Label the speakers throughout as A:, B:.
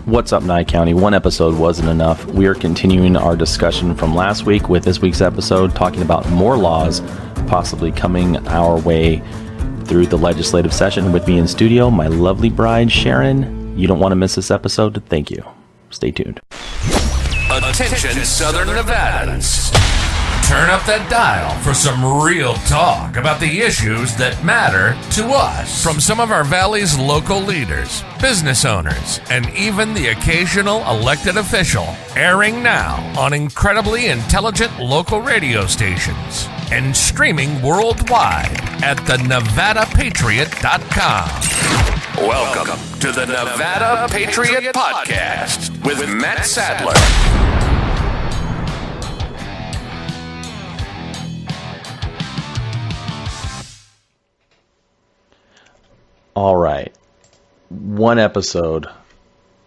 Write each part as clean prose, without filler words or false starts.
A: What's up, Nye County? One episode wasn't enough. We are continuing our discussion from last week with this week's episode, talking about more laws possibly coming our way through the legislative session. With me in studio, my lovely bride, Sharon. You don't want to miss this episode. Thank you. Stay tuned.
B: Attention, Southern Nevadans. Turn up that dial for some real talk about the issues that matter to us. From some of our valley's local leaders, business owners, and even the occasional elected official. Airing now on incredibly intelligent local radio stations and streaming worldwide at thenevadapatriot.com. Welcome to the Nevada Patriot Podcast with Matt Sadler.
A: All right. One episode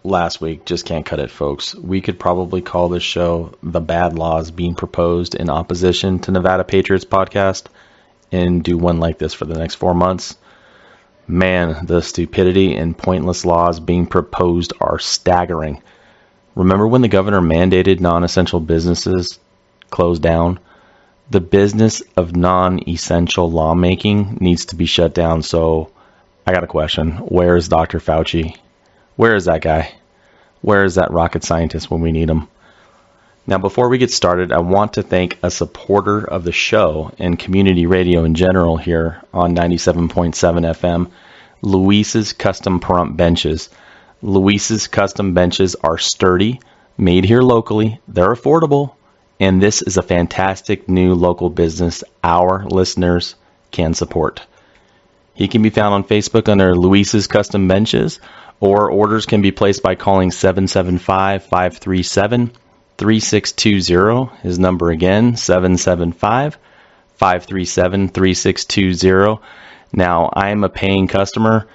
A: last week just can't cut it, folks. We could probably call this show The Bad Laws Being Proposed in Opposition to Nevada Patriots Podcast and do one like this for the next 4 months. Man, the stupidity and pointless laws being proposed are staggering. Remember when the governor mandated non-essential businesses close down? The business of non-essential lawmaking needs to be shut down, so I got a question. Where is Dr. Fauci? Where is that guy? Where is that rocket scientist when we need him? Now, before we get started, I want to thank a supporter of the show and community radio in general here on 97.7 FM, Luis's Custom Prompt Benches. Luis's Custom Benches are sturdy, made here locally, they're affordable, and this is a fantastic new local business our listeners can support. He can be found on Facebook under Luis's Custom Benches, or orders can be placed by calling 775-537-3620. His number again, 775-537-3620. Now, I am a paying customer,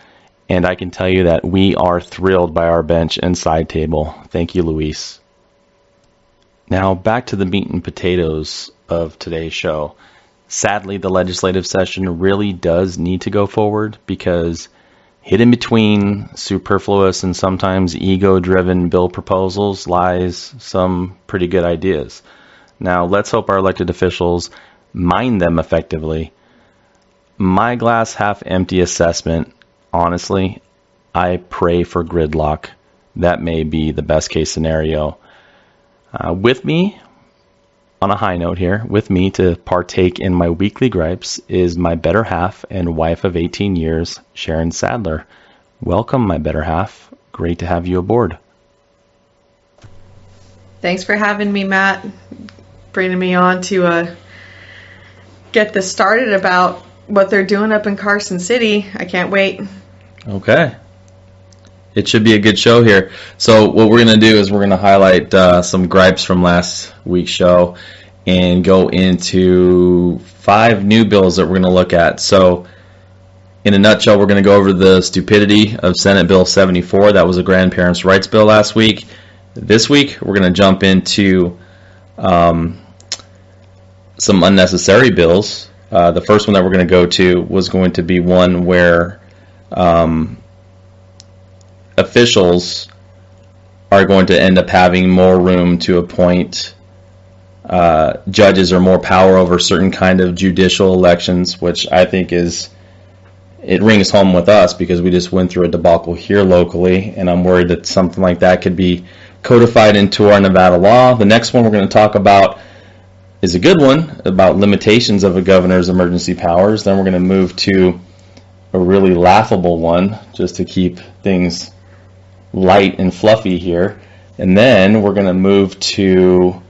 A: and I can tell you that we are thrilled by our bench and side table. Thank you, Luis. Now, back to the meat and potatoes of today's show. Sadly, the legislative session really does need to go forward because hidden between superfluous and sometimes ego-driven bill proposals lies some pretty good ideas. Now, let's hope our elected officials mine them effectively. My glass half empty assessment, honestly, I pray for gridlock. That may be the best case scenario. With me, on a high note here, with me to partake in my weekly gripes is my better half and wife of 18 years, Sharon Sadler. Welcome, my better half. Great to have you aboard.
C: Thanks for having me, Matt. Bringing me on to get this started about what they're doing up in Carson City. I can't wait.
A: Okay. It should be a good show here. So what we're going to do is we're going to highlight some gripes from last week's show and go into 5 new bills that we're going to look at. So in a nutshell, we're going to go over the stupidity of Senate Bill 74. That was a grandparents' rights bill last week. This week, we're going to jump into some unnecessary bills. The first one that we're going to go to was going to be one where officials are going to end up having more room to appoint judges or more power over certain kind of judicial elections, which I think it rings home with us because we just went through a debacle here locally, and I'm worried that something like that could be codified into our Nevada law. The next one we're going to talk about is a good one about limitations of a governor's emergency powers. Then we're going to move to a really laughable one just to keep things light and fluffy here, and then we're going to move to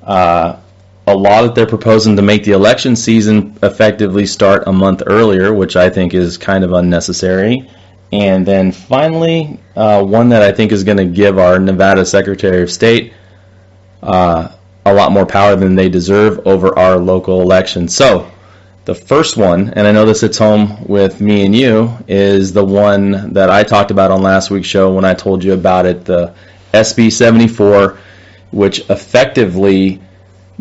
A: a law that they're proposing to make the election season effectively start a month earlier, which I think is kind of unnecessary. And then finally, one that I think is going to give our Nevada Secretary of State a lot more power than they deserve over our local elections. So the first one, and I know this hits home with me and you, is the one that I talked about on last week's show when I told you about it, the SB 74, which effectively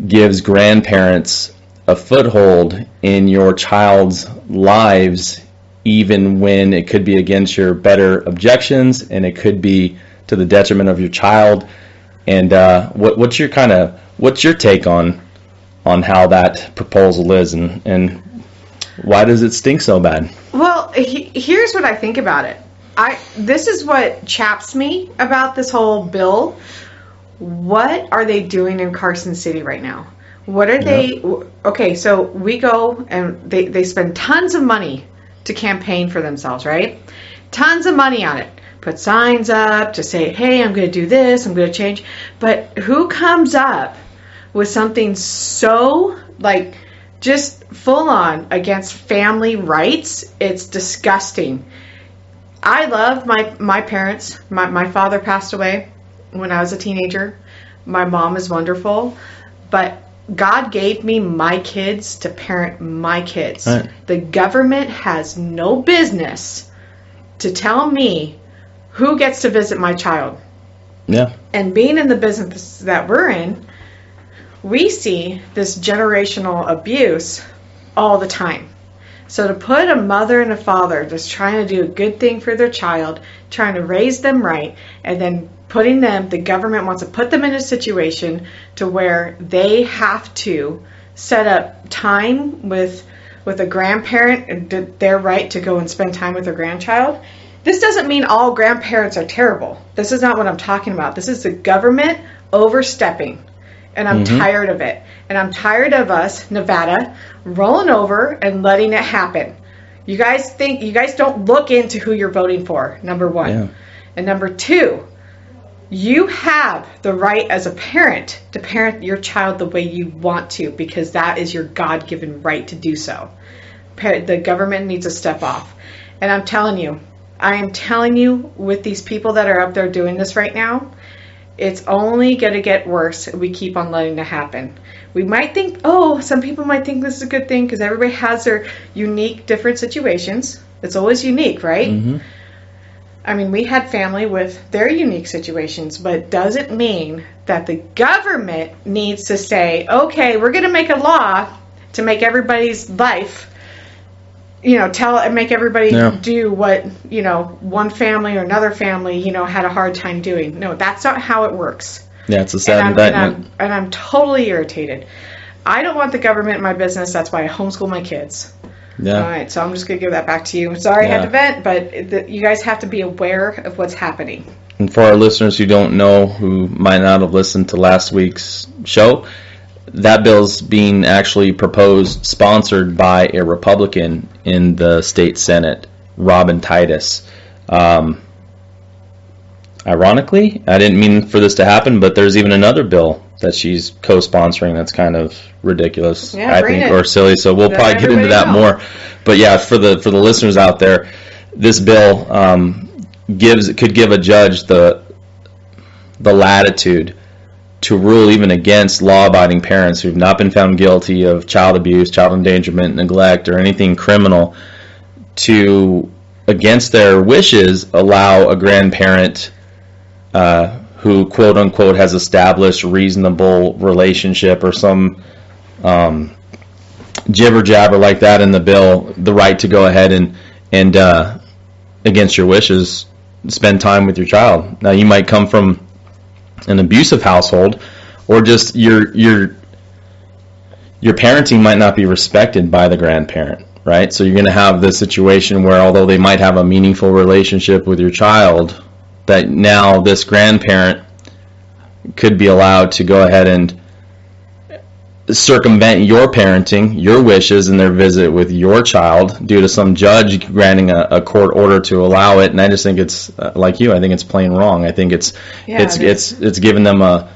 A: gives grandparents a foothold in your child's lives, even when it could be against your better objections, and it could be to the detriment of your child. And what's your take on how that proposal is, and why does it stink so bad?
C: Well, here's what I think about it. This is what chaps me about this whole bill. What are they doing in Carson City right now? What are they? Okay, so we go and they spend tons of money to campaign for themselves, right? Tons of money on it. Put signs up to say, hey, I'm going to do this, I'm going to change. But who comes up with something so, like, just full on against family rights? It's disgusting. I love my parents. My father passed away when I was a teenager. My mom is wonderful. But God gave me my kids to parent my kids. Right. The government has no business to tell me who gets to visit my child.
A: Yeah.
C: And being in the business that we're in, we see this generational abuse all the time. So to put a mother and a father just trying to do a good thing for their child, trying to raise them right, and then the government wants to put them in a situation to where they have to set up time with a grandparent and their right to go and spend time with their grandchild. This doesn't mean all grandparents are terrible. This is not what I'm talking about. This is the government overstepping. And I'm tired of it. And I'm tired of us, Nevada, rolling over and letting it happen. You guys don't look into who you're voting for, number one. Yeah. And number two, you have the right as a parent to parent your child the way you want to, because that is your God-given right to do so. The government needs to step off. And I am telling you, with these people that are up there doing this right now, it's only going to get worse if we keep on letting it happen. We might think, some people might think this is a good thing because everybody has their unique, different situations. It's always unique, right? Mm-hmm. I mean, we had family with their unique situations, but does it mean that the government needs to say, okay, we're going to make a law to make everybody's life, make everybody do what, one family or another family, had a hard time doing. No, that's not how it works.
A: Yeah, it's a sad indictment.
C: And I'm totally irritated. I don't want the government in my business. That's why I homeschool my kids. Yeah. All right, so I'm just going to give that back to you. Sorry I had to vent, but you guys have to be aware of what's happening.
A: And for our listeners who don't know, who might not have listened to last week's show, that bill's being actually sponsored by a Republican in the state Senate, Robin Titus. Ironically, I didn't mean for this to happen, but there's even another bill that she's co-sponsoring that's kind of ridiculous, I think, or silly. So we'll probably get into that more. But yeah, for the listeners out there, this bill could give a judge the latitude to rule even against law-abiding parents who've not been found guilty of child abuse, child endangerment, neglect, or anything criminal, to, against their wishes, allow a grandparent who, quote-unquote, has established reasonable relationship or some jibber-jabber like that in the bill, the right to go ahead and against your wishes, spend time with your child. Now, you might come from an abusive household, or just your parenting might not be respected by the grandparent, right? So you're going to have this situation where, although they might have a meaningful relationship with your child, that now this grandparent could be allowed to go ahead and circumvent your parenting, your wishes, and their visit with your child due to some judge granting a court order to allow it. And I just think it's like you. I think it's plain wrong. I think it's given them a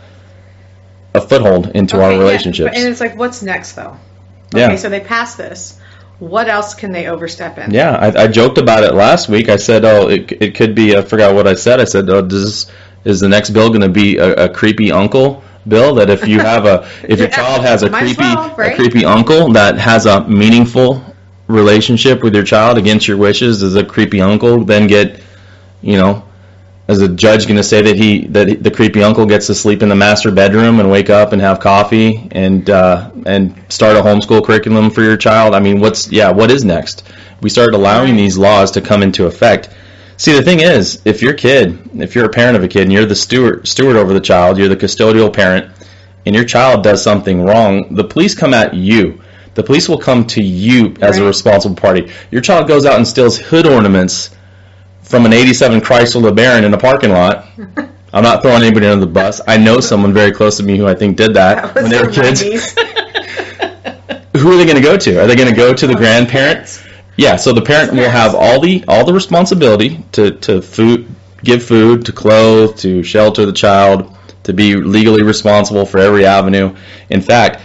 A: foothold into our relationships.
C: And it's like, what's next though? Okay, so they passed this. What else can they overstep in? Yeah,
A: I joked about it last week. I said, it could be. I forgot what I said. I said, is the next bill going to be a creepy uncle bill, that if you have if your child has a creepy uncle that has a meaningful relationship with your child against your wishes, is a creepy uncle then get, is a judge going to say that the creepy uncle gets to sleep in the master bedroom and wake up and have coffee and start a homeschool curriculum for your child? I mean, what is next? We started allowing these laws to come into effect. See, the thing is, if you're a parent of a kid and you're the steward over the child, you're the custodial parent, and your child does something wrong, the police come at you. The police will come to you as a responsible party. Your child goes out and steals hood ornaments from an 87 Chrysler LeBaron in a parking lot. I'm not throwing anybody under the bus. I know someone very close to me who I think did that when they were kids. Who are they going to go to? Are they going to go to the grandparent? Yeah, so the parent will have all the responsibility to give food, to clothe, to shelter the child, to be legally responsible for every avenue. In fact,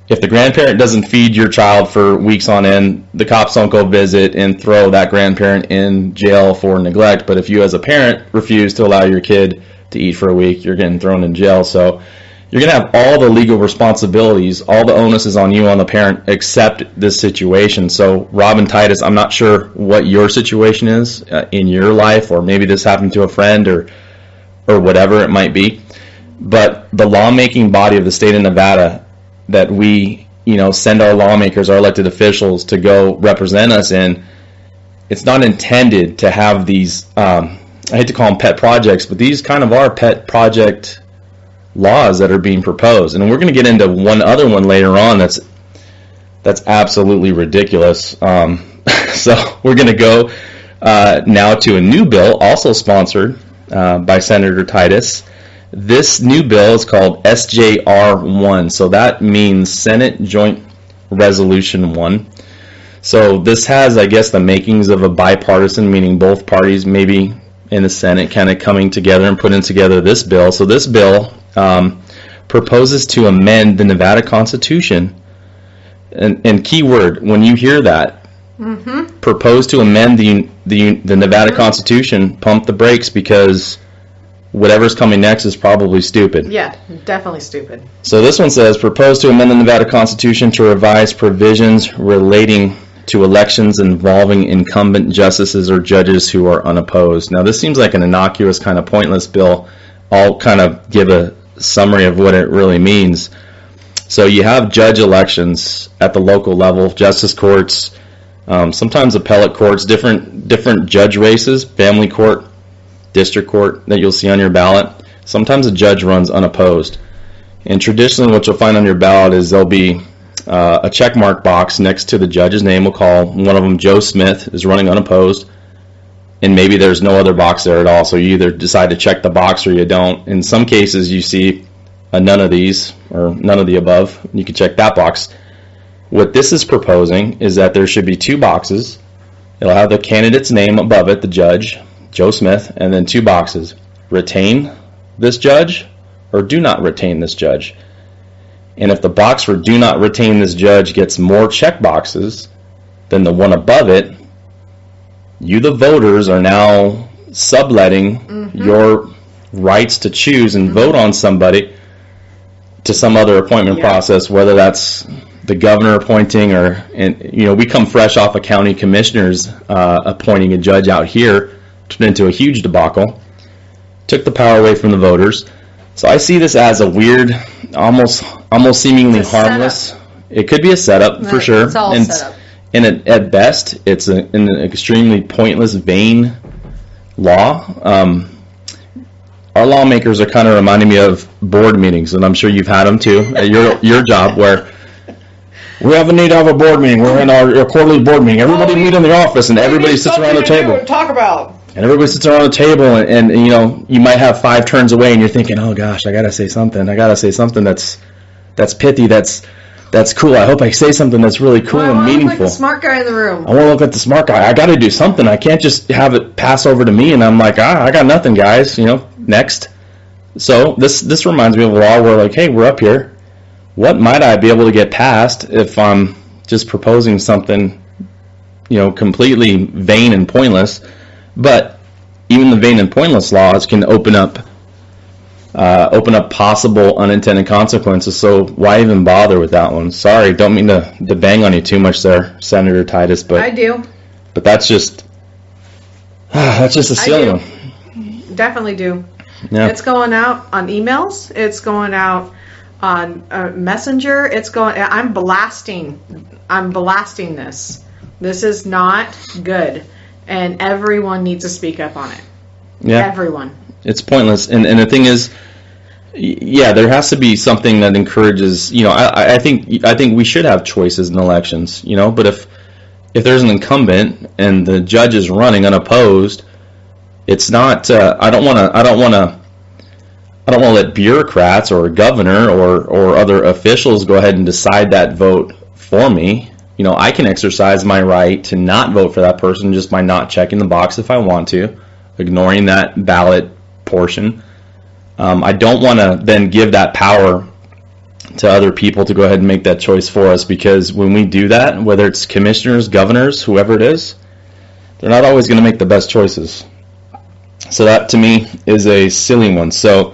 A: if the grandparent doesn't feed your child for weeks on end, the cops don't go visit and throw that grandparent in jail for neglect. But if you as a parent refuse to allow your kid to eat for a week, you're getting thrown in jail. So you're going to have all the legal responsibilities, all the onus is on you, on the parent, except this situation. So Rob and Titus, I'm not sure what your situation is in your life, or maybe this happened to a friend or whatever it might be. But the lawmaking body of the state of Nevada that we, send our lawmakers, our elected officials to go represent us in, it's not intended to have these, I hate to call them pet projects, but these kind of are pet project laws that are being proposed. And we're going to get into one other one later on that's absolutely ridiculous. So we're going to go now to a new bill, also sponsored by Senator Titus. This new bill is called SJR1, so that means Senate Joint Resolution 1. So this has, I guess, the makings of a bipartisan, meaning both parties maybe in the Senate kind of coming together and putting together this bill. So this bill proposes to amend the Nevada Constitution, and key word, when you hear that, propose to amend the Nevada Constitution, pump the brakes, because whatever's coming next is probably stupid.
C: Yeah, definitely stupid.
A: So this one says, propose to amend the Nevada Constitution to revise provisions relating to elections involving incumbent justices or judges who are unopposed. Now this seems like an innocuous, kind of pointless bill. I'll kind of give a summary of what it really means. So you have judge elections at the local level, justice courts, sometimes appellate courts, different judge races, family court, district court that you'll see on your ballot. Sometimes a judge runs unopposed. And traditionally what you'll find on your ballot is there'll be a check mark box next to the judge's name. We'll call one of them Joe Smith, is running unopposed. And maybe there's no other box there at all, so you either decide to check the box or you don't. In some cases you see a none of these or none of the above. You can check that box. What this is proposing is that there should be two boxes. It'll have the candidate's name above it, the judge, Joe Smith, and then two boxes. Retain this judge or do not retain this judge. And if the box for do not retain this judge gets more check boxes than the one above it, you, the voters, are now subletting your rights to choose and vote on somebody to some other appointment process, whether that's the governor appointing or, we come fresh off of county commissioners appointing a judge out here, turned into a huge debacle, took the power away from the voters. So I see this as a weird, almost seemingly harmless.
C: Setup.
A: It could be a setup for sure.
C: It's all set up.
A: And at best, it's an extremely pointless, vain law. Our lawmakers are kind of reminding me of board meetings, and I'm sure you've had them too at your job, where we have a need to have a board meeting. We're in our quarterly board meeting. Everybody meet in the office, and everybody sits around the table.
C: Talk about.
A: And everybody sits around the table, and you might have 5 turns away, and you're thinking, oh gosh, I gotta say something that's pithy, that's cool. I hope I say something that's really cool and meaningful. I want to look like the smart guy in the room. I want to look like the smart guy. I got to do something. I can't just have it pass over to me and I'm like, I got nothing, guys. Next. So this reminds me of a law where, like, hey, we're up here. What might I be able to get passed if I'm just proposing something, completely vain and pointless? But even the vain and pointless laws can open up possible unintended consequences, so why even bother with that one? Sorry, don't mean to bang on you too much there, Senator Titus, but
C: I do.
A: But that's just a silly one.
C: Definitely do.
A: Yeah.
C: It's going out on emails. It's going out on Messenger. I'm blasting this. This is not good. and everyone needs to speak up on it.
A: Yeah.
C: Everyone.
A: It's pointless. And the thing is, yeah, there has to be something that encourages, I think we should have choices in elections, but if there's an incumbent and the judge is running unopposed, it's not, I don't want to let bureaucrats or a governor or other officials go ahead and decide that vote for me. I can exercise my right to not vote for that person just by not checking the box if I want to, ignoring that ballot portion. I don't want to then give that power to other people to go ahead and make that choice for us, because when we do that, whether it's commissioners, governors, whoever it is, they're not always going to make the best choices. So that to me is a silly one. So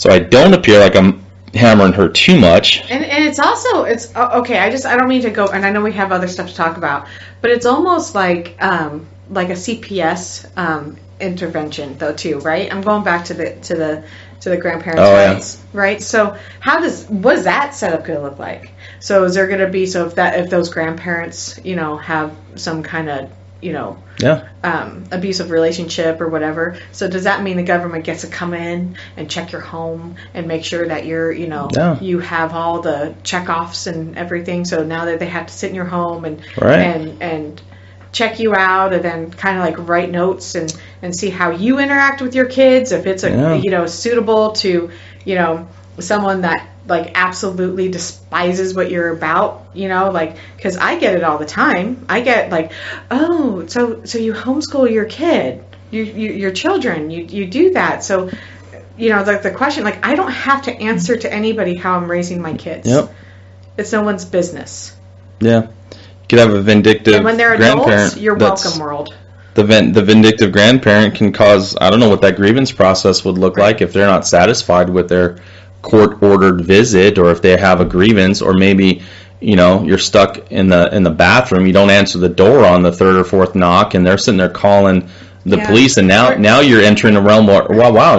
A: I don't appear like I'm hammering her too much.
C: And it's also, okay, I don't mean to go, and I know we have other stuff to talk about, but it's almost like a CPS intervention though too, right? I'm going back to the grandparents' rights, right? So what is that setup going to look like? So is there going to be, if those grandparents, have some kind of, abusive relationship or whatever, so does that mean the government gets to come in and check your home and make sure that you're, you have all the checkoffs and everything? So now that they have to sit in your home and check you out, and then kind of like write notes and see how you interact with your kids, if it's suitable to someone that like absolutely despises what you're about, because I get it all the time. I get like, oh, so you homeschool your kid, your children, you do that. So the question, like, I don't have to answer to anybody how I'm raising my kids.
A: Yep.
C: It's no one's business.
A: Yeah. You could have a vindictive
C: and when they're
A: grandparent.
C: Adults, you're welcome, world.
A: The vindictive grandparent can cause, I don't know what that grievance process would look like if they're not satisfied with their court-ordered visit, or if they have a grievance, or maybe you're stuck in the bathroom, you don't answer the door on the third or fourth knock, and they're sitting there calling the police, and now you're entering a realm where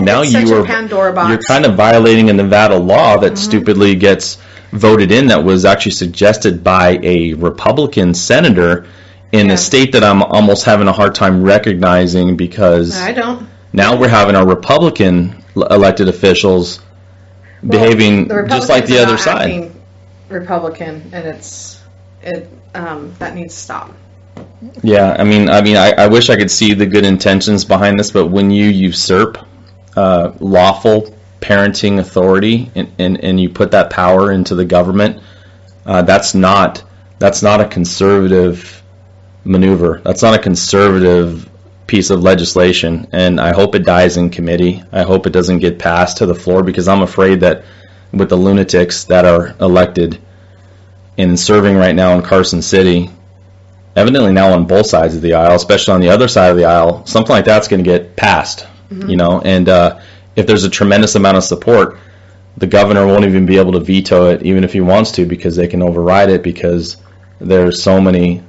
A: now you're kind of violating a Nevada law that stupidly gets voted in, that was actually suggested by a Republican senator in a state that I'm almost having a hard time recognizing, because now we're having our Republican elected officials behaving just like the other side.
C: Republican, and that needs to stop.
A: Yeah, I wish I could see the good intentions behind this, but when you usurp lawful parenting authority and you put that power into the government, that's not a conservative maneuver. That's not a conservative piece of legislation, and I hope it dies in committee. I hope it doesn't get passed to the floor, because I'm afraid that with the lunatics that are elected and serving right now in Carson City, evidently now on both sides of the aisle, especially on the other side of the aisle, something like that's going to get passed. And if there's a tremendous amount of support, the governor won't even be able to veto it, even if he wants to, because they can override it, because there's so many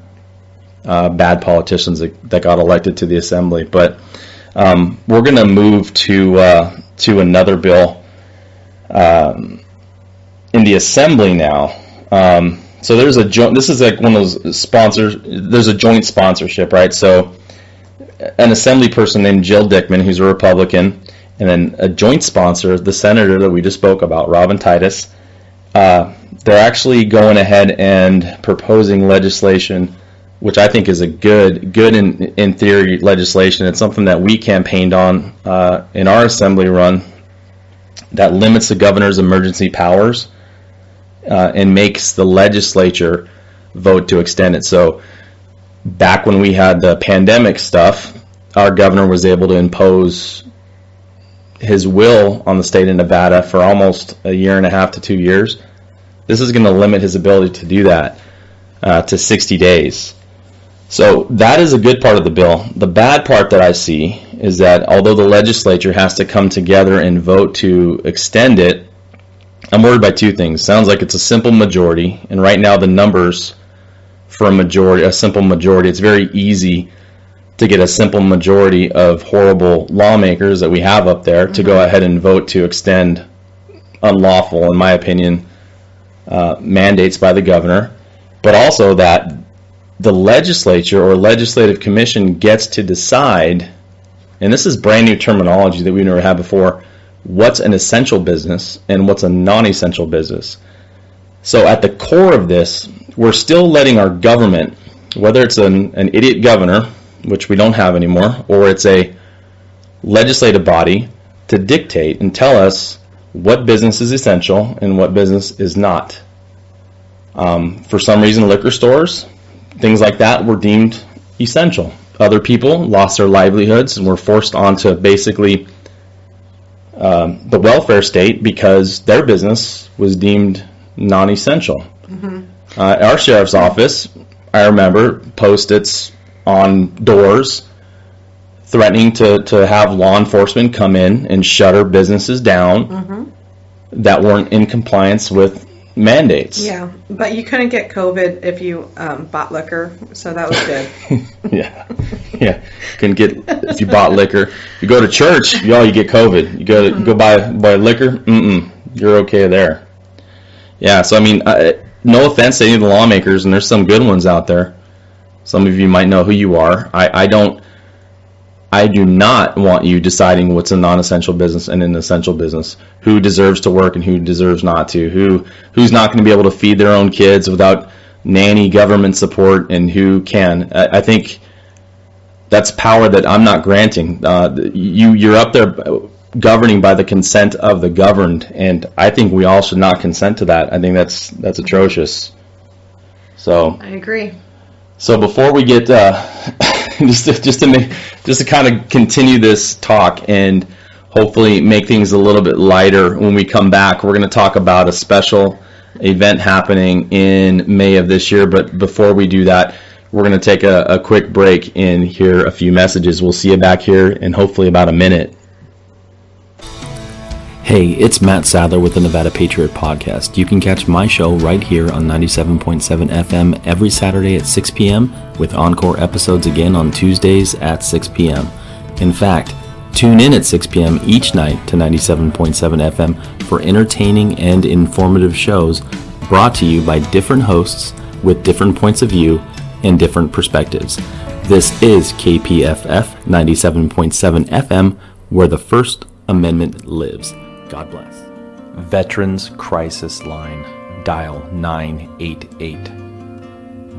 A: bad politicians that got elected to the assembly. But we're going to move to another bill in the assembly now. So there's this is like one of those sponsors. There's a joint sponsorship, right? So an assembly person named Jill Dickman, who's a Republican, and then a joint sponsor, the senator that we just spoke about, Robin Titus. They're actually going ahead and proposing legislation, which I think is a good in theory legislation. It's something that we campaigned on in our assembly run, that limits the governor's emergency powers and makes the legislature vote to extend it. So back when we had the pandemic stuff, our governor was able to impose his will on the state of Nevada for almost a year and a half to 2 years. This is going to limit his ability to do that to 60 days. So that is a good part of the bill. The bad part that I see is that although the legislature has to come together and vote to extend it, I'm worried by two things. Sounds like it's a simple majority, and right now the numbers for a simple majority, it's very easy to get a simple majority of horrible lawmakers that we have up there to go ahead and vote to extend unlawful, in my opinion, mandates by the governor, but also that the legislature or legislative commission gets to decide, and this is brand new terminology that we've never had before, what's an essential business and what's a non-essential business. So at the core of this, we're still letting our government, whether it's an idiot governor, which we don't have anymore, or it's a legislative body, to dictate and tell us what business is essential and what business is not. For some reason, liquor stores, things like that, were deemed essential. Other people lost their livelihoods and were forced onto basically the welfare state because their business was deemed non-essential. Our sheriff's office, I remember, post-its on doors threatening to have law enforcement come in and shutter businesses down that weren't in compliance with mandates.
C: Yeah, but you couldn't get COVID if you bought liquor, so that was good.
A: yeah. Couldn't get if you bought liquor. You go to church, you get COVID. You go buy liquor, you're okay there. Yeah, so I mean, no offense to any of the lawmakers, and there's some good ones out there. Some of you might know who you are. I do not want you deciding what's a non-essential business and an essential business. Who deserves to work and who deserves not to. Who's not going to be able to feed their own kids without nanny government support, and who can. I think that's power that I'm not granting. You're up there governing by the consent of the governed, and I think we all should not consent to that. I think that's atrocious. So
C: I agree.
A: So before we get just to kind of continue this talk and hopefully make things a little bit lighter when we come back, we're going to talk about a special event happening in May of this year. But before we do that, we're going to take a quick break and hear a few messages. We'll see you back here in hopefully about a minute.
D: Hey, it's Matt Sadler with the Nevada Patriot podcast. You can catch my show right here on 97.7 FM every Saturday at 6 p.m. with encore episodes again on Tuesdays at 6 p.m. In fact, tune in at 6 p.m. each night to 97.7 FM for entertaining and informative shows brought to you by different hosts with different points of view and different perspectives. This is KPFF 97.7 FM, where the First Amendment lives. God bless. Veterans Crisis Line. Dial 988.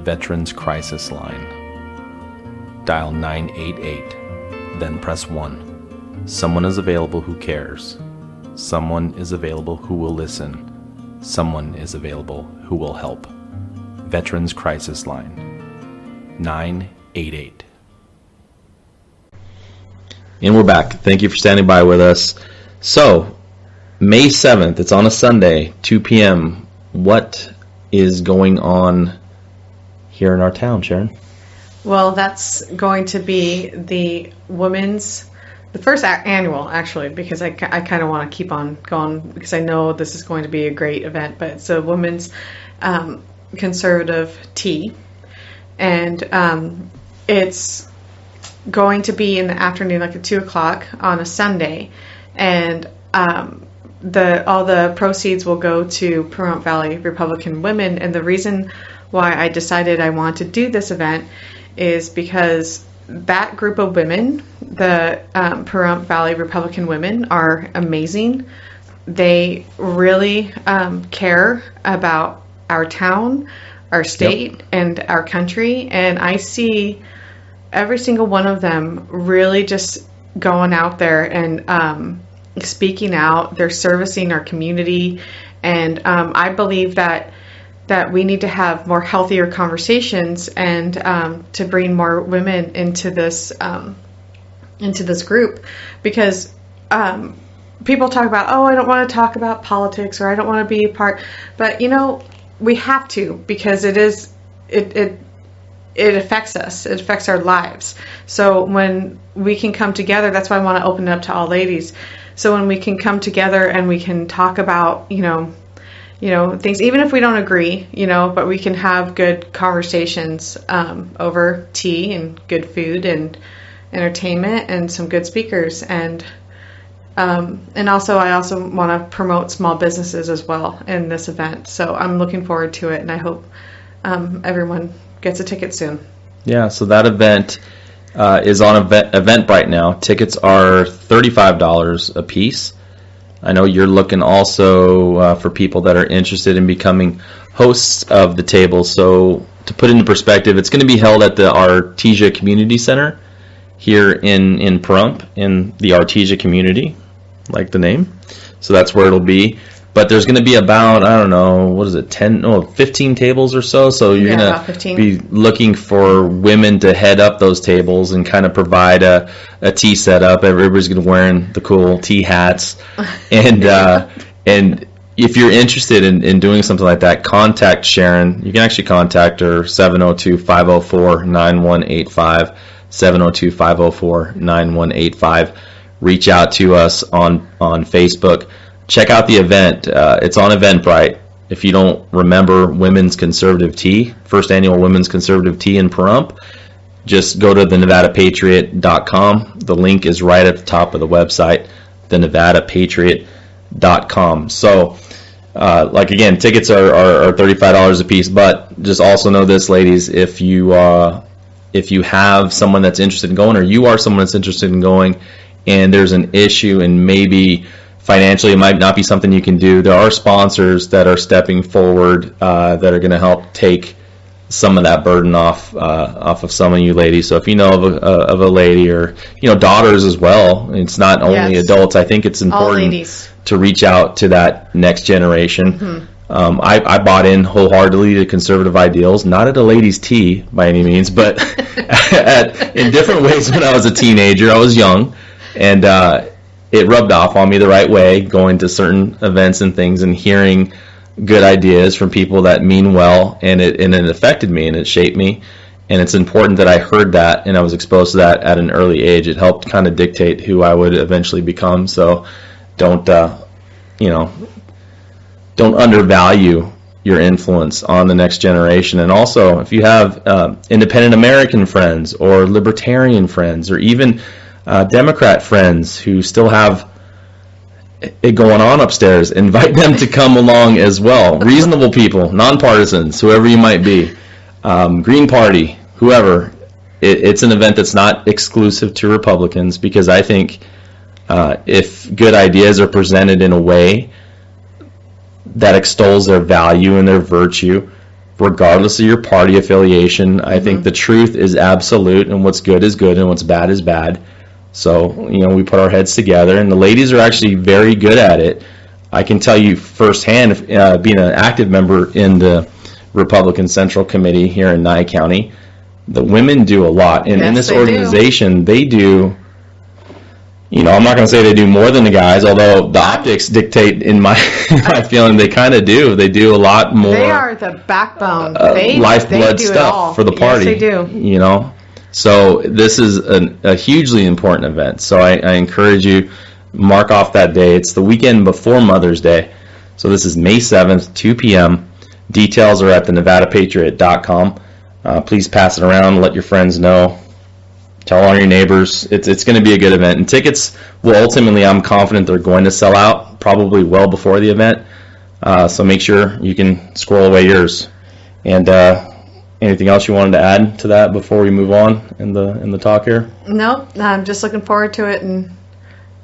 D: Veterans Crisis Line. Dial 988. Then press 1. Someone is available who cares. Someone is available who will listen. Someone is available who will help. Veterans Crisis Line. 988.
A: And we're back. Thank you for standing by with us. So, May 7th, it's on a Sunday, 2 p.m. What is going on here in our town, Sharon?
C: Well, that's going to be the first annual, actually, because I kind of want to keep on going because I know this is going to be a great event, but it's a women's conservative tea, and it's going to be in the afternoon, like at 2 o'clock on a Sunday, and all the proceeds will go to Pahrump Valley Republican Women. And the reason why I decided I want to do this event is because that group of women, the Pahrump Valley Republican Women, are amazing. They really care about our town, our state, and our country. And I see every single one of them really just going out there and speaking out. They're servicing our community, and I believe that we need to have more healthier conversations and to bring more women into this group, because people talk about, I don't want to talk about politics, or I don't want to be a part, but we have to, because it affects us. It affects our lives. So when we can come together, that's why I want to open it up to all ladies. So when we can come together and we can talk about, things, even if we don't agree, but we can have good conversations over tea and good food and entertainment and some good speakers. And also, I also want to promote small businesses as well in this event. So I'm looking forward to it, and I hope everyone gets a ticket soon.
A: Yeah, so that event is on Eventbrite now. Tickets are $35 a piece. I know you're looking also for people that are interested in becoming hosts of the table. So to put into perspective, it's going to be held at the Artesia Community Center here in Pahrump, in the Artesia community, like the name. So that's where it'll be. But there's going to be about, 15 tables or so. So you're going to be looking for women to head up those tables and kind of provide a tea setup. Everybody's going to be wearing the cool tea hats. And if you're interested in doing something like that, contact Sharon. You can actually contact her, 702-504-9185, 702-504-9185. Reach out to us on Facebook. Check out the event. It's on Eventbrite. If you don't remember Women's Conservative Tea, first annual Women's Conservative Tea in Pahrump, just go to thenevadapatriot.com. The link is right at the top of the website, thenevadapatriot.com. So, again, tickets are $35 a piece, but just also know this, ladies, if you have someone that's interested in going, or you are someone that's interested in going, and there's an issue and maybe financially it might not be something you can do, there are sponsors that are stepping forward that are going to help take some of that burden off of some of you ladies. So if you know of a lady, or daughters as well, it's not only adults. I think it's important to reach out to that next generation. Mm-hmm. I bought in wholeheartedly to conservative ideals, not at a ladies' tea by any means, but in different ways. When I was a teenager, I was young, and it rubbed off on me the right way, going to certain events and things and hearing good ideas from people that mean well, and it affected me and it shaped me. And it's important that I heard that and I was exposed to that at an early age. It helped kind of dictate who I would eventually become. So don't undervalue your influence on the next generation. And also, if you have independent American friends or libertarian friends or even Democrat friends who still have it going on upstairs, invite them to come along as well. Reasonable people, nonpartisans, whoever you might be, Green Party, whoever. It's an event that's not exclusive to Republicans, because I think if good ideas are presented in a way that extols their value and their virtue, regardless of your party affiliation, I think the truth is absolute, and what's good is good and what's bad is bad. So, we put our heads together, and the ladies are actually very good at it. I can tell you firsthand, being an active member in the Republican Central Committee here in Nye County, the women do a lot. And in this organization, they do, I'm not going to say they do more than the guys, although the optics dictate in my feeling they kind of do. They do a lot more.
C: They are the backbone.
A: Lifeblood stuff for the party.
C: Yes, they do.
A: So this is a hugely important event. So I encourage you, mark off that day. It's the weekend before Mother's Day. So this is May 7th, 2 p.m. Details are at thenevadapatriot.com. Please pass it around. Let your friends know. Tell all your neighbors. It's going to be a good event. And tickets will ultimately, I'm confident they're going to sell out probably well before the event. So make sure you can squirrel away yours. And anything else you wanted to add to that before we move on in the talk here?
C: No, I'm just looking forward to it, and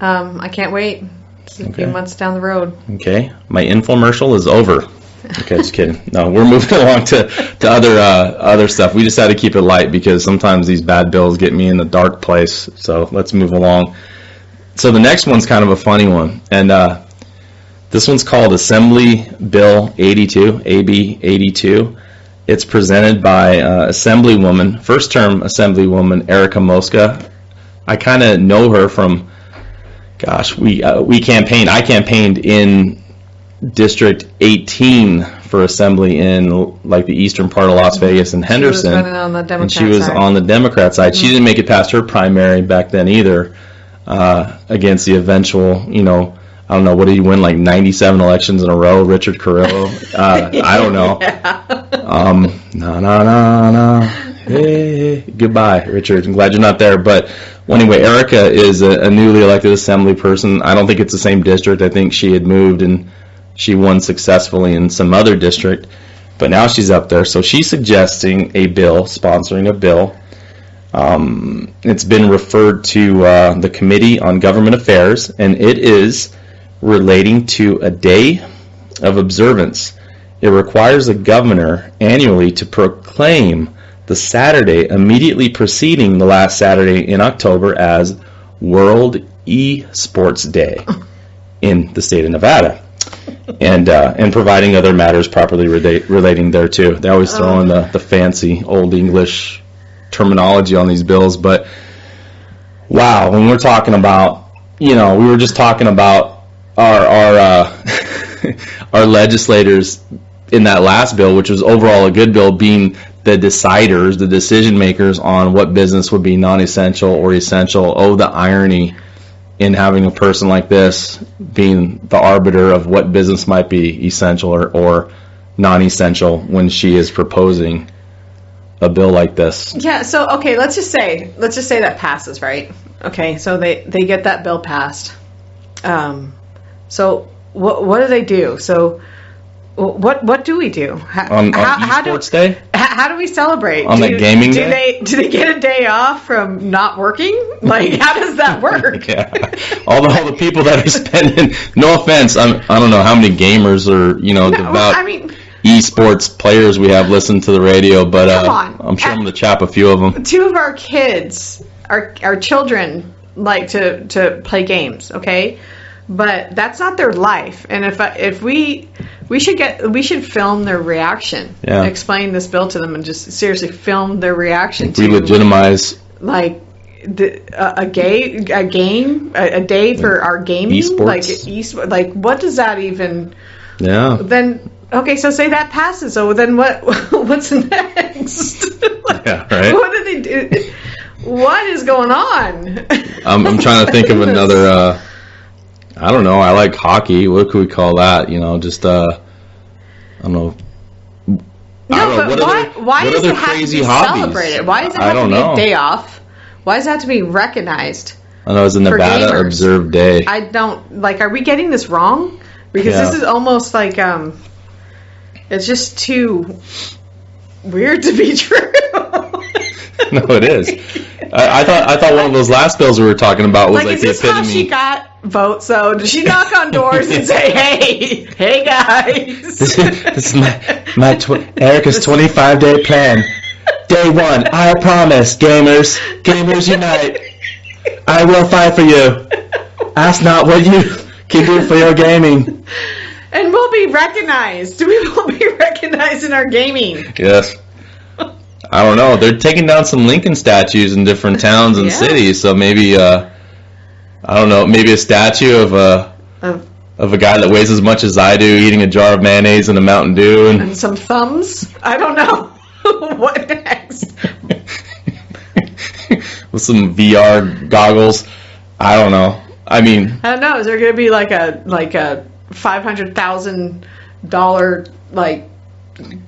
C: I can't wait. It's a few months down the road. Okay,
A: my infomercial is over. Okay, just kidding. No, we're moving along to other stuff. We just had to keep it light because sometimes these bad bills get me in a dark place. So let's move along. So the next one's kind of a funny one, and this one's called Assembly Bill 82, AB 82. It's presented by Assemblywoman, first-term Assemblywoman Erica Mosca. I kind of know her from, we campaigned. I campaigned in District 18 for Assembly in the eastern part of Las Vegas and Henderson.
C: She was running on the Democrat
A: side. And she was on the Democrat side. She didn't make it past her primary back then either, against the eventual, I don't know, what did he win, 97 elections in a row, Richard Carrillo? I don't know. No. Hey, goodbye, Richard. I'm glad you're not there. But anyway, Erica is a newly elected assembly person. I don't think it's the same district. I think she had moved and she won successfully in some other district. But now she's up there, so she's suggesting sponsoring a bill. It's been referred to the Committee on Government Affairs, and it is relating to a day of observance. It requires the governor annually to proclaim the Saturday immediately preceding the last Saturday in October as World E-Sports Day in the state of Nevada, and providing other matters properly relating thereto. They always throw in the fancy old English terminology on these bills, but wow, when we're talking about, we were just talking about our our legislators in that last bill, which was overall a good bill, being the deciders, the decision makers on what business would be non-essential or essential. Oh, the irony in having a person like this being the arbiter of what business might be essential or non-essential when she is proposing a bill like this.
C: Yeah, so okay, let's just say that passes, right? Okay, so they get that bill passed. So what do they do? So what do we do?
A: On Esports Day?
C: How do we celebrate?
A: On the gaming day?
C: Do they get a day off from not working? Like, how does that work?
A: Yeah, all the people that are spending. No offense, I don't know how many gamers or esports players we have listened to the radio, but I'm sure I'm going to chop a few of them.
C: Two of our kids, our children, like to play games. Okay. But that's not their life, and if we should film their reaction. Yeah. Explain this bill to them and just seriously film their reaction.
A: We legitimize
C: like a day for our gaming,
A: esports.
C: Like what does that even?
A: Yeah.
C: Then okay, so say that passes. So then what's next?
A: Yeah. Right.
C: What do they do? What is going on?
A: I'm trying to think of another. I don't know. I like hockey. What could we call that? Just I don't know.
C: No, but why does it have to be celebrated? Why does it have to be a day off? Why does it have to be recognized?
A: I know it's a Nevada observed day.
C: I don't like. Are we getting this wrong? Because this is almost like it's just too weird to be true.
A: No, it is. I thought one of those last bills we were talking about was like the epitome.
C: Is this how she got votes? So did she knock on doors and say, "Hey guys,
A: this is my Erica's 25-day plan. Day 1, I promise, gamers unite. I will fight for you. Ask not what you can do for your gaming,
C: and we'll be recognized. We will be recognized in our gaming."
A: Yes. I don't know. They're taking down some Lincoln statues in different towns and cities, so maybe I don't know. Maybe a statue of a guy that weighs as much as I do, eating a jar of mayonnaise and a Mountain Dew,
C: and some thumbs. I don't know. What next?
A: With some VR goggles. I don't know. I mean,
C: I don't know. Is there going to be like a $500,000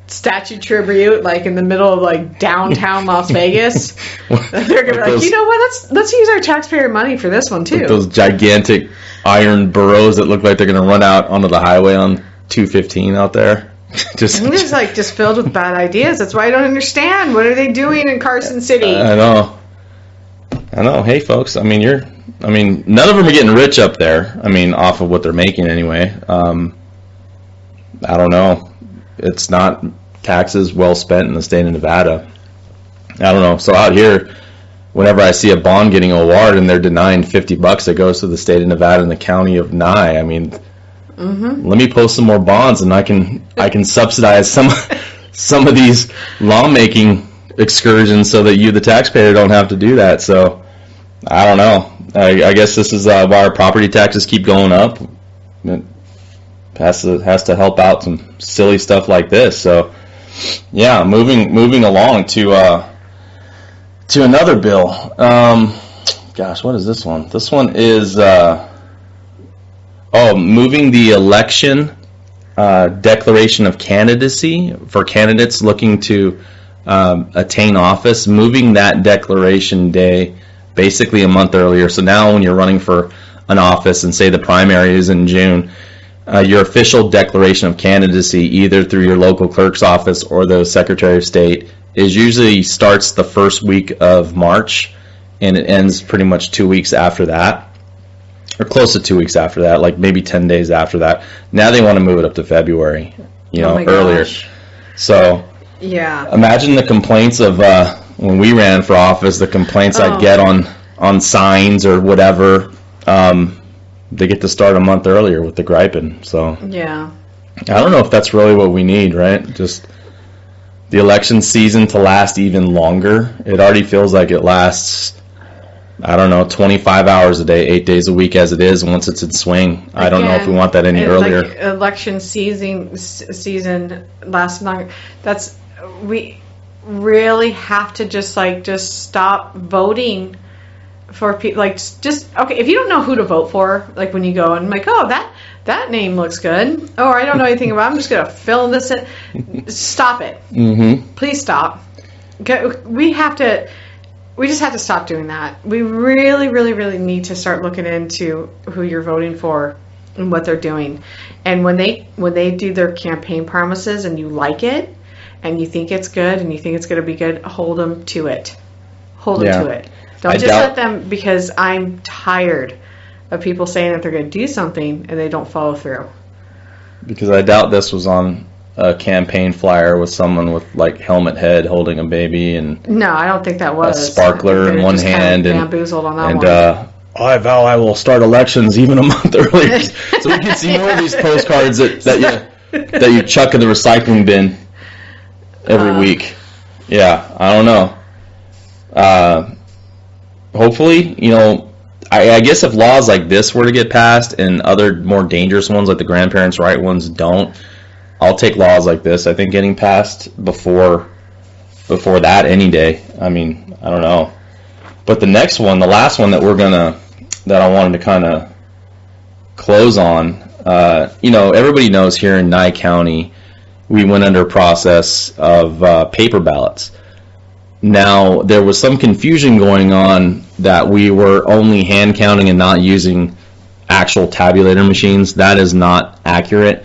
C: statue tribute in the middle of downtown Las Vegas? They're gonna be like, you know what, let's use our taxpayer money for this one too.
A: Those gigantic iron burrows that look like they're gonna run out onto the highway on 215 out there. just
C: filled with bad ideas. That's why I don't understand. What are they doing in Carson City?
A: I know. Hey folks, none of them are getting rich up there. Off of what they're making anyway. I don't know. It's not taxes well spent in the state of Nevada. I don't know. So out here, whenever I see a bond getting awarded and they're denying $50 that goes to the state of Nevada and the county of Nye, let me post some more bonds and I can subsidize some of these lawmaking excursions so that you, the taxpayer, don't have to do that. So I don't know. I guess this is why our property taxes keep going up. It has to help out some silly stuff like this. So yeah, moving along to another bill. Gosh, what is this one? This one is moving the election declaration of candidacy for candidates looking to attain office, moving that declaration day basically a month earlier. So now when you're running for an office and say the primary is in June, your official declaration of candidacy, either through your local clerk's office or the Secretary of State, is usually starts the first week of March, and it ends pretty much 2 weeks after that, or close to 2 weeks after that, like maybe 10 days after that. Now they want to move it up to February, earlier. So
C: yeah,
A: imagine the complaints of when we ran for office, the complaints I'd get on signs or whatever. They get to start a month earlier with the griping. So
C: yeah,
A: I don't know if that's really what we need, right? Just the election season to last even longer. It already feels like it lasts, I don't know, 25 hours a day, 8 days a week as it is once it's in swing. I don't know if we want that any earlier.
C: Like election season lasts longer. We really have to just stop voting for people. Like, just, okay, if you don't know who to vote for, like when you go and like, oh, that name looks good, or I don't know anything about it, I'm just going to fill this in. Stop it. Mm-hmm. Please stop. We just have to stop doing that. We really, really, really need to start looking into who you're voting for and what they're doing. And when they do their campaign promises and you like it and you think it's good and you think it's going to be good, hold them to it. Hold them to it. Don't let them, because I'm tired of people saying that they're going to do something and they don't follow through. Because
A: I doubt this was on a campaign flyer with someone with like helmet head holding a baby and
C: no, I don't think that was
A: a sparkler in one hand
C: and bamboozled on that one.
A: I vow I will start elections even a month earlier. So we can see more of these postcards that you chuck in the recycling bin every week. Yeah, I don't know. Hopefully, I guess if laws like this were to get passed and other more dangerous ones like the grandparents' right ones don't, I'll take laws like this. I think getting passed before that any day. I mean, I don't know. But the next one, the last one that I wanted to kind of close on, everybody knows here in Nye County, we went under a process of paper ballots. Now, there was some confusion going on that we were only hand counting and not using actual tabulator machines. That is not accurate.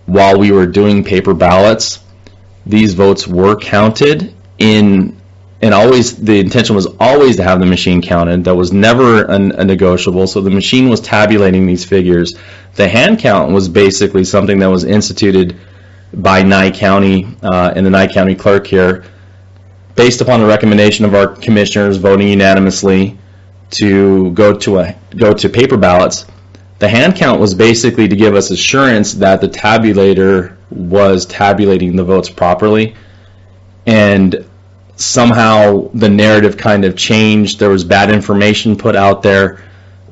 A: While we were doing paper ballots, these votes were counted and always the intention was always to have the machine counted. That was never a negotiable. So the machine was tabulating these figures. The hand count was basically something that was instituted by Nye County and the Nye County clerk here, based upon the recommendation of our commissioners voting unanimously to go to paper ballots. The hand count was basically to give us assurance that the tabulator was tabulating the votes properly, and somehow the narrative kind of changed. There was bad information put out there.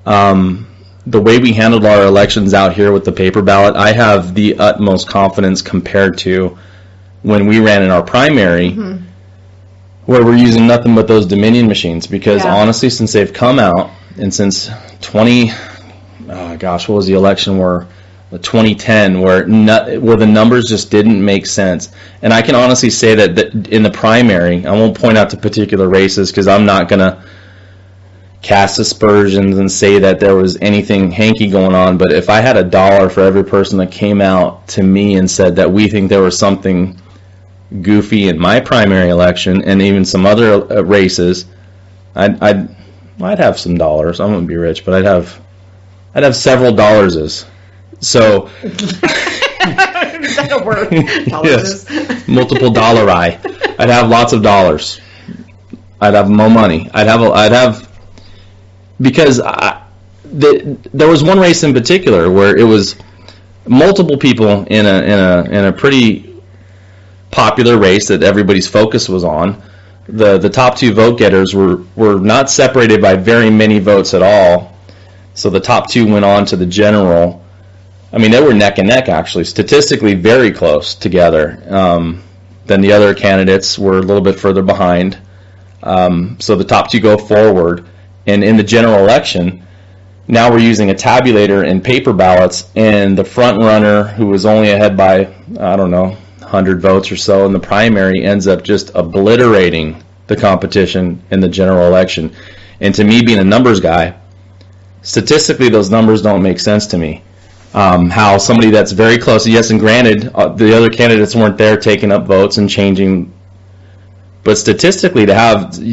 A: The way we handled our elections out here with the paper ballot, I have the utmost confidence compared to when we ran in our primary, where we're using nothing but those Dominion machines, because honestly, since they've come out, and since what was the election where 2010, where the numbers just didn't make sense. And I can honestly say that in the primary, I won't point out to particular races because I'm not going to cast aspersions and say that there was anything hanky going on, but if I had $1 for every person that came out to me and said that we think there was something goofy in my primary election and even some other races, I'd have some dollars. I wouldn't be rich, but I'd have several dollarses. So
C: that'll work.
A: Yes, multiple dollari. I'd have lots of dollars. I'd have more money. Because there was one race in particular where it was multiple people in a pretty popular race that everybody's focus was on. The top two vote getters were not separated by very many votes at all. So the top two went on to the general. I mean, they were neck and neck, actually, statistically very close together. Then the other candidates were a little bit further behind. So the top two go forward. And in the general election, now we're using a tabulator and paper ballots, and the front runner, who was only ahead by, 100 votes or so in the primary, ends up just obliterating the competition in the general election. And to me, being a numbers guy, statistically those numbers don't make sense to me. How somebody that's very close, yes, and granted, the other candidates weren't there taking up votes and changing, but statistically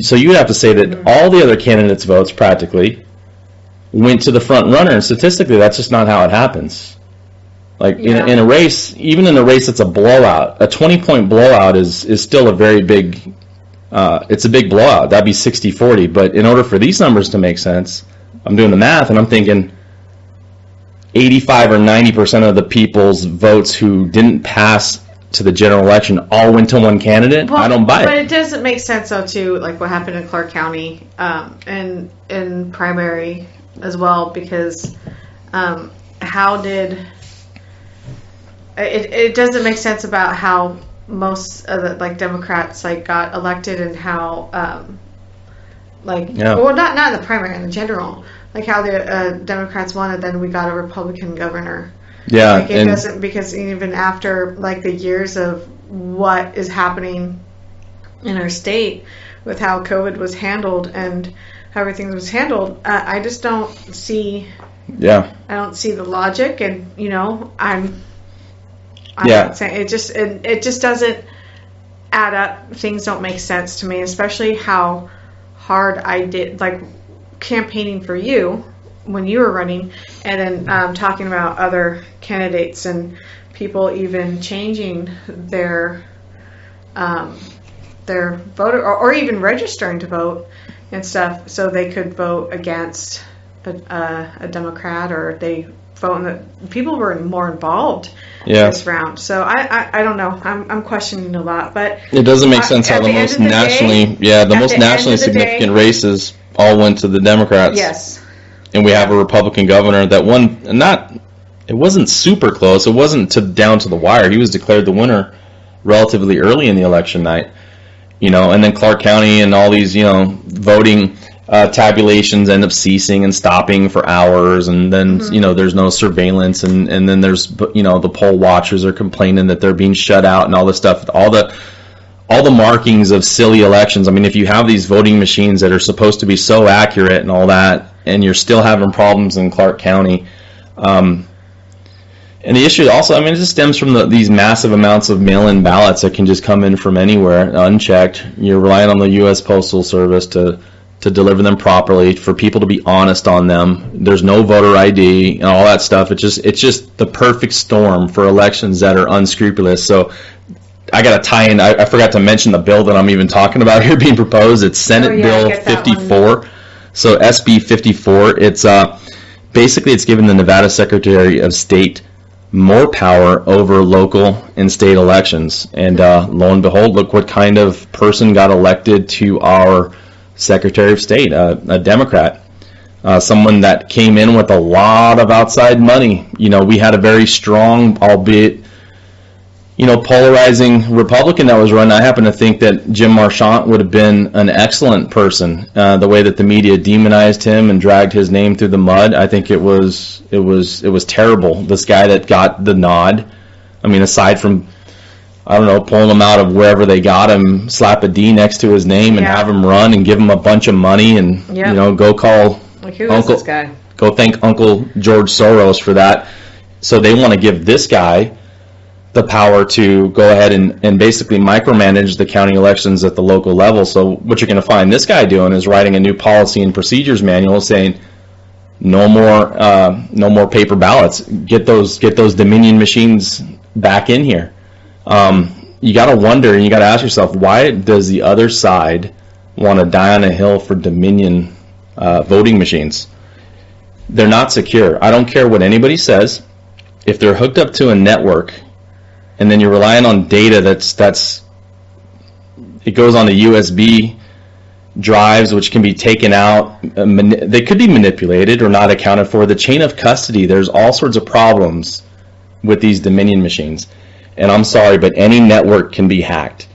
A: so you would have to say that all the other candidates' votes practically went to the front runner, and statistically that's just not how it happens. Like in a race, even in a race that's a blowout, a 20-point blowout is still a very big, it's a big blowout. That'd be 60-40, but in order for these numbers to make sense, I'm doing the math and I'm thinking 85 or 90% of the people's votes who didn't pass to the general election all went to one candidate.
C: Well,
A: I don't buy it.
C: But it doesn't make sense, though, too, like what happened in Clark County and in primary as well, because how did... It doesn't make sense about how most of the Democrats got elected and how well, not in the primary, in the general, how the Democrats won and then we got a Republican governor.
A: Yeah,
C: it doesn't, because even after the years of what is happening in our state with how COVID was handled and how everything was handled, I just don't see. Yeah. I don't see the logic, and I'm not saying it just doesn't add up. Things don't make sense to me, especially how hard I did campaigning for you when you were running, and then talking about other candidates and people even changing their voter or even registering to vote and stuff so they could vote against a Democrat, or they vote. People were more involved this round. So I don't know. I'm questioning a lot, but
A: it doesn't make sense how the most nationally significant races all went to the Democrats.
C: Yes.
A: And we have a Republican governor that won. It wasn't super close. It wasn't down to the wire. He was declared the winner relatively early in the election night. And then Clark County and all these voting tabulations end up ceasing and stopping for hours, and then there's no surveillance, and then there's the poll watchers are complaining that they're being shut out and all this stuff. All the markings of silly elections. I mean, if you have these voting machines that are supposed to be so accurate and all that, and you're still having problems in Clark County, and the issue also, it just stems from these massive amounts of mail-in ballots that can just come in from anywhere unchecked. You're relying on the U.S. Postal Service to deliver them properly, for people to be honest on them. There's no voter ID and all that stuff. It's just the perfect storm for elections that are unscrupulous. So I got to tie in. I forgot to mention the bill that I'm even talking about here being proposed. It's Senate Bill 54. So SB 54. It's basically it's giving the Nevada Secretary of State more power over local and state elections. And lo and behold, look what kind of person got elected to our Secretary of State, a Democrat, someone that came in with a lot of outside money. We had a very strong, albeit polarizing Republican that was run. I happen to think that Jim Marchant would have been an excellent person. The way that the media demonized him and dragged his name through the mud, I think it was terrible. This guy that got the nod, aside from, I don't know, pulling him out of wherever they got him, slap a D next to his name and have him run and give him a bunch of money and go call
C: who is this guy?
A: Go thank Uncle George Soros for that. So they want to give this guy the power to go ahead and basically micromanage the county elections at the local level. So what you're going to find this guy doing is writing a new policy and procedures manual saying no more paper ballots. Get those Dominion machines back in here. You got to wonder, and you got to ask yourself, why does the other side want to die on a hill for Dominion voting machines? They're not secure. I don't care what anybody says. If they're hooked up to a network, and then you're relying on data that's it goes on the USB drives, which can be taken out. They could be manipulated or not accounted for. The chain of custody, there's all sorts of problems with these Dominion machines. And I'm sorry, but any network can be hacked.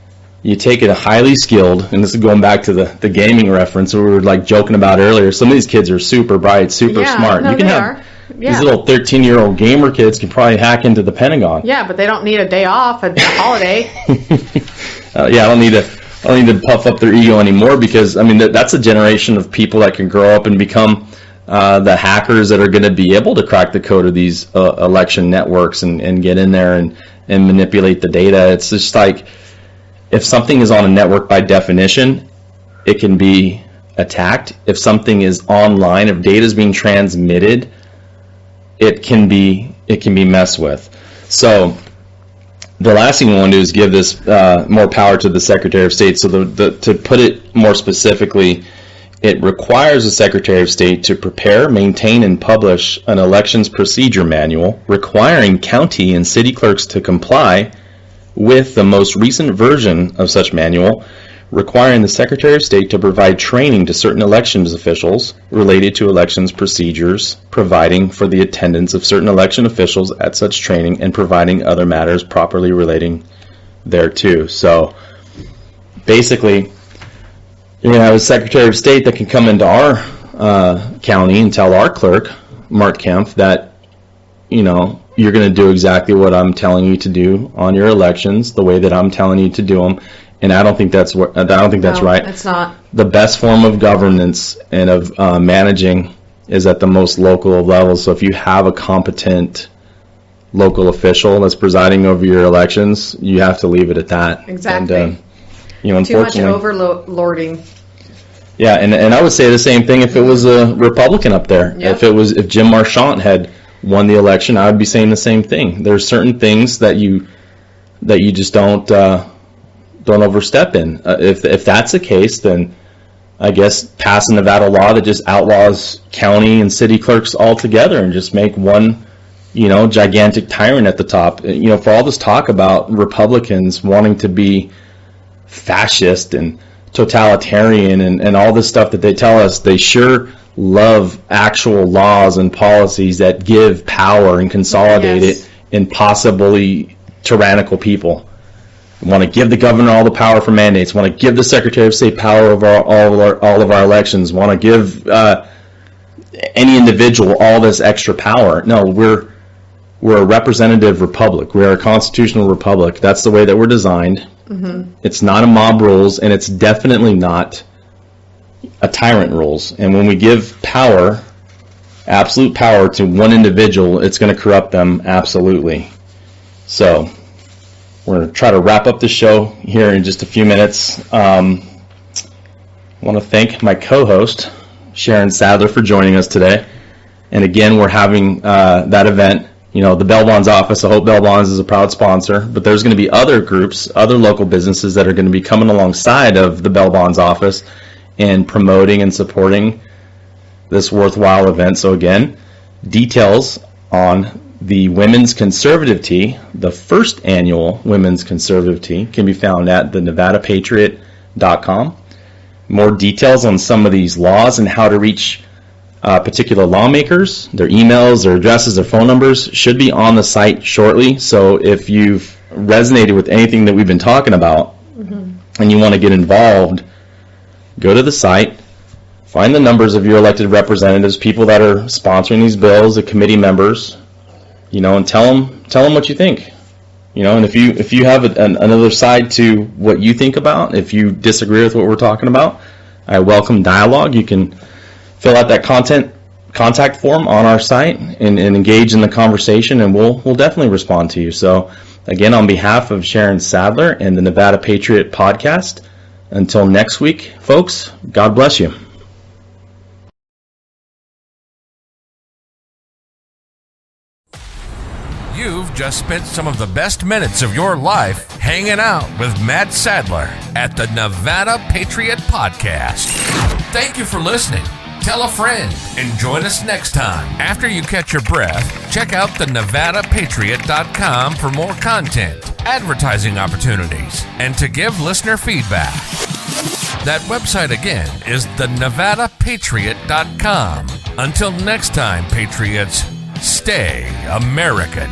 A: You take it highly skilled, and this is going back to the gaming reference we were joking about earlier. Some of these kids are super bright, super smart.
C: No,
A: you can have these little 13-year-old gamer kids can probably hack into the Pentagon.
C: Yeah, but they don't need a day off, a holiday.
A: I don't need to puff up their ego anymore, because that's a generation of people that can grow up and become the hackers that are going to be able to crack the code of these election networks and get in there and manipulate the data. It's just like, if something is on a network, by definition, it can be attacked. If something is online, if data is being transmitted, it can be messed with. So the last thing we want to do is give this more power to the Secretary of State. So to put it more specifically, it requires the Secretary of State to prepare, maintain, and publish an elections procedure manual, requiring county and city clerks to comply with the most recent version of such manual, requiring the Secretary of State to provide training to certain elections officials related to elections procedures, providing for the attendance of certain election officials at such training, and providing other matters properly relating thereto. So basically, you're going to have a Secretary of State that can come into our county and tell our clerk, Mark Kempf, that, you're going to do exactly what I'm telling you to do on your elections, the way that I'm telling you to do them. And I don't think that's right.
C: It's not.
A: The best form of governance and of managing is at the most local of levels. So if you have a competent local official that's presiding over your elections, you have to leave it at that.
C: Exactly.
A: And,
C: Too much
A: unfortunately,
C: overlording.
A: Yeah, and I would say the same thing if it was a Republican up there.
C: Yep.
A: If Jim Marchant had won the election, I would be saying the same thing. There's certain things that you just don't overstep in. If that's the case, then I guess pass a Nevada law that just outlaws county and city clerks altogether and just make one, gigantic tyrant at the top. For all this talk about Republicans wanting to be fascist and totalitarian and all this stuff that they tell us, they sure love actual laws and policies that give power and consolidate it in possibly tyrannical people. Want to give the governor all the power for mandates, want to give the Secretary of State power over all of our elections, want to give any individual all this extra power. No, we're a representative republic. We're a constitutional republic. That's the way that we're designed. Mm-hmm. It's not a mob rules, and it's definitely not a tyrant rules. And when we give power, absolute power to one individual, it's going to corrupt them absolutely. So we're going to try to wrap up the show here in just a few minutes. I want to thank my co-host, Sharon Sadler, for joining us today. And again, we're having that event. The Bell Bonds office, I hope Bell Bonds is a proud sponsor, but there's going to be other groups, other local businesses that are going to be coming alongside of the Bell Bonds office and promoting and supporting this worthwhile event. So again, details on the Women's Conservative Tea, the first annual Women's Conservative Tea, can be found at the NevadaPatriot.com. More details on some of these laws and how to reach particular lawmakers, their emails, their addresses, their phone numbers should be on the site shortly. So if you've resonated with anything that we've been talking about and you want to get involved, go to the site, find the numbers of your elected representatives, people that are sponsoring these bills, the committee members, and tell them what you think. And if you have another side to what you think about, if you disagree with what we're talking about, I welcome dialogue. You can fill out that contact form on our site and engage in the conversation, and we'll definitely respond to you. So again, on behalf of Sharon Sadler and the Nevada Patriot podcast, until next week, folks, God bless you.
B: You've just spent some of the best minutes of your life hanging out with Matt Sadler at the Nevada Patriot Podcast. Thank you for listening. Tell a friend and join us next time. After you catch your breath, check out the NevadaPatriot.com for more content, advertising opportunities, and to give listener feedback. That website again is the NevadaPatriot.com. Until next time, Patriots, stay American.